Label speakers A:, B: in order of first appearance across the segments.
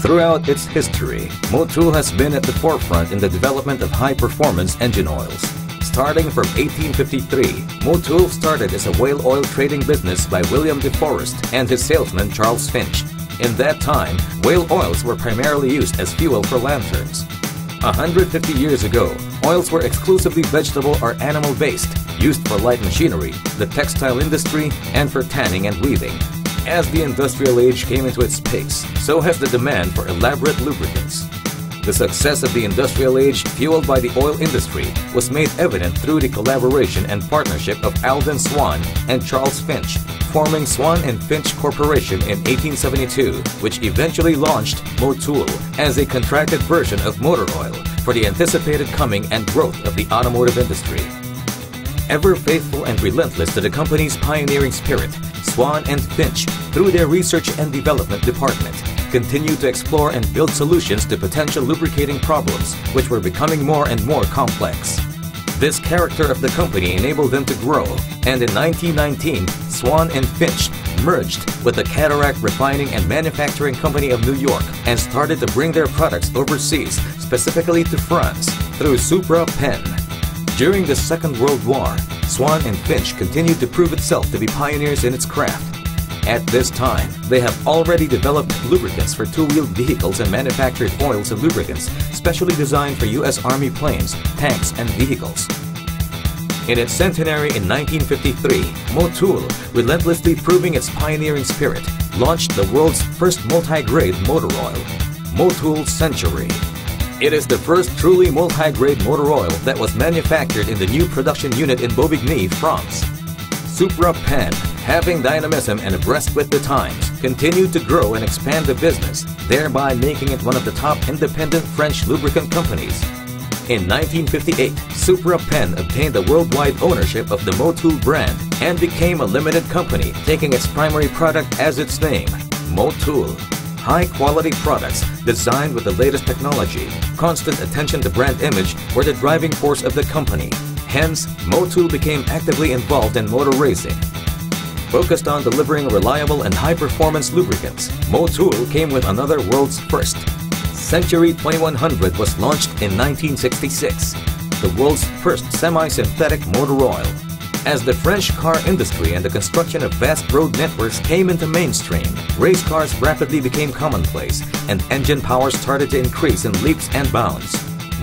A: Throughout its history, Motul has been at the forefront in the development of high-performance engine oils. Starting from 1853, Motul started as a whale oil trading business by William de Forest and his salesman Charles Finch. In that time, whale oils were primarily used as fuel for lanterns. 150 years ago, oils were exclusively vegetable or animal-based, used for light machinery, the textile industry, and for tanning and weaving. As the industrial age came into its pace, so has the demand for elaborate lubricants. The success of the industrial age, fueled by the oil industry, was made evident through the collaboration and partnership of Alden Swan and Charles Finch, forming Swan and Finch Corporation in 1872, which eventually launched Motul as a contracted version of motor oil for the anticipated coming and growth of the automotive industry. Ever faithful and relentless to the company's pioneering spirit, Swan and Finch, through their research and development department, continued to explore and build solutions to potential lubricating problems, which were becoming more and more complex. This character of the company enabled them to grow, and in 1919, Swan and Finch merged with the Cataract Refining and Manufacturing Company of New York and started to bring their products overseas, specifically to France, through Supra Pen. During the Second World War, Swan and Finch continued to prove itself to be pioneers in its craft. At this time, they have already developed lubricants for two-wheeled vehicles and manufactured oils and lubricants specially designed for U.S. Army planes, tanks, and vehicles. In its centenary in 1953, Motul, relentlessly proving its pioneering spirit, launched the world's first multi-grade motor oil, Motul Century. It is the first truly multi-grade motor oil that was manufactured in the new production unit in Bobigny, France. Supra Pen, having dynamism and abreast with the times, continued to grow and expand the business, thereby making it one of the top independent French lubricant companies. In 1958, Supra Pen obtained the worldwide ownership of the Motul brand and became a limited company, taking its primary product as its name, Motul. High-quality products designed with the latest technology, constant attention to brand image were the driving force of the company. Hence, Motul became actively involved in motor racing. Focused on delivering reliable and high-performance lubricants, Motul came with another world's first. Century 2100 was launched in 1966, the world's first semi-synthetic motor oil. As the French car industry and the construction of vast road networks came into mainstream, race cars rapidly became commonplace, and engine power started to increase in leaps and bounds.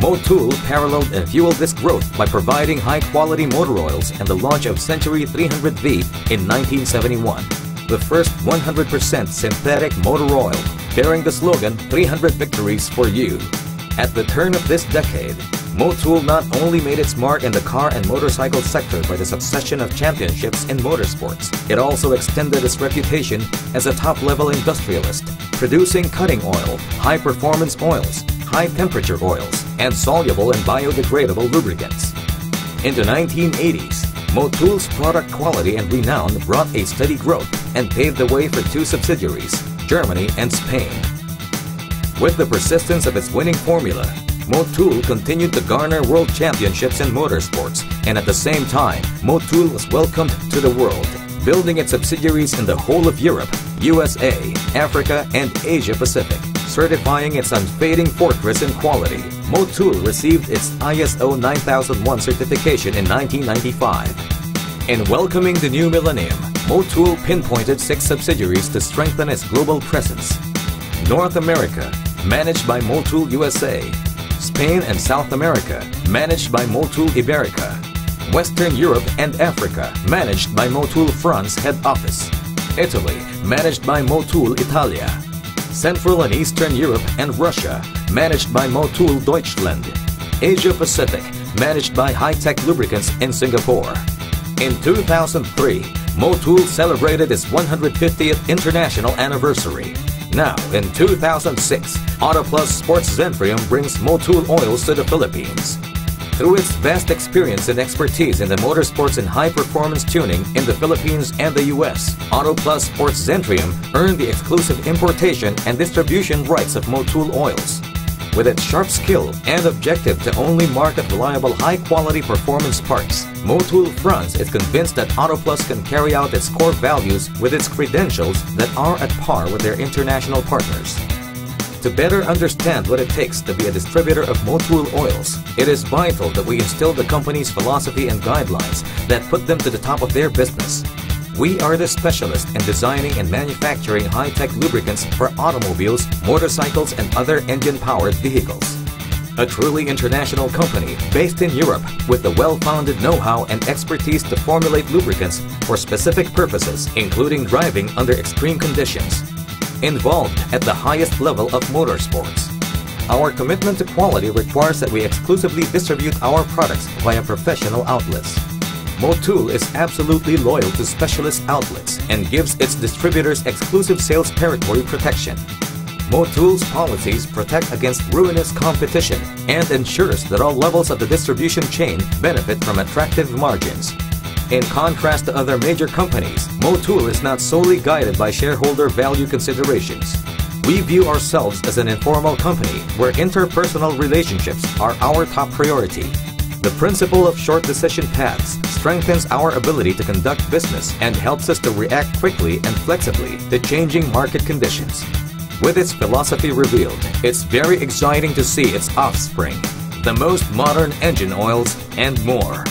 A: Motul paralleled and fueled this growth by providing high-quality motor oils and the launch of Century 300V in 1971, the first 100% synthetic motor oil, bearing the slogan, 300 victories for you. At the turn of this decade, Motul not only made its mark in the car and motorcycle sector by the succession of championships in motorsports, it also extended its reputation as a top-level industrialist, producing cutting oil, high-performance oils, high-temperature oils, and soluble and biodegradable lubricants. In the 1980s, Motul's product quality and renown brought a steady growth and paved the way for two subsidiaries, Germany and Spain. With the persistence of its winning formula, Motul continued to garner world championships in motorsports, and at the same time, Motul was welcomed to the world, building its subsidiaries in the whole of Europe, USA, Africa, and Asia Pacific, certifying its unfading fortress in quality. Motul received its ISO 9001 certification in 1995. In welcoming the new millennium, Motul pinpointed 6 subsidiaries to strengthen its global presence. North America, managed by Motul USA. Spain and South America, managed by Motul Iberica. Western Europe and Africa, managed by Motul France head office. Italy, managed by Motul Italia. Central and Eastern Europe and Russia, managed by Motul Deutschland. Asia Pacific, managed by High-Tech Lubricants in Singapore. In 2003, Motul celebrated its 150th international anniversary. Now, in 2006, Autoplus Sports Zentrium brings Motul oils to the Philippines. Through its vast experience and expertise in the motorsports and high-performance tuning in the Philippines and the US, Autoplus Sports Zentrium earned the exclusive importation and distribution rights of Motul oils. With its sharp skill and objective to only market reliable high-quality performance parts, Motul France is convinced that Autoplus can carry out its core values with its credentials that are at par with their international partners. To better understand what it takes to be a distributor of Motul oils, it is vital that we instill the company's philosophy and guidelines that put them to the top of their business. We are the specialist in designing and manufacturing high-tech lubricants for automobiles, motorcycles, and other engine-powered vehicles. A truly international company based in Europe with the well-founded know-how and expertise to formulate lubricants for specific purposes, including driving under extreme conditions. Involved at the highest level of motorsports. Our commitment to quality requires that we exclusively distribute our products via professional outlets. Motul is absolutely loyal to specialist outlets and gives its distributors exclusive sales territory protection. Motul's policies protect against ruinous competition and ensures that all levels of the distribution chain benefit from attractive margins. In contrast to other major companies, Motul is not solely guided by shareholder value considerations. We view ourselves as an informal company where interpersonal relationships are our top priority. The principle of short decision paths strengthens our ability to conduct business and helps us to react quickly and flexibly to changing market conditions. With its philosophy revealed, it's very exciting to see its offspring, the most modern engine oils, and more.